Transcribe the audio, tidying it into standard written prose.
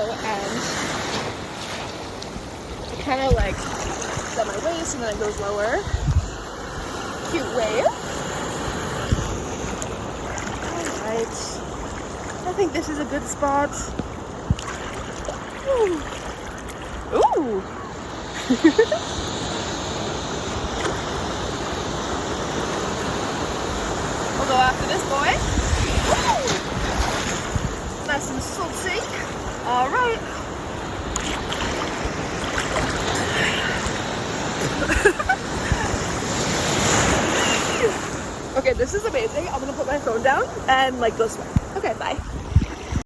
and it kind of like is at my waist and then it goes lower. Cute wave. Alright. I think this is a good spot. Ooh. Ooh. We'll go after this boy. Woo! Nice and salty. Alright. Okay, this is amazing. I'm gonna put my phone down and like go swim. Okay, bye.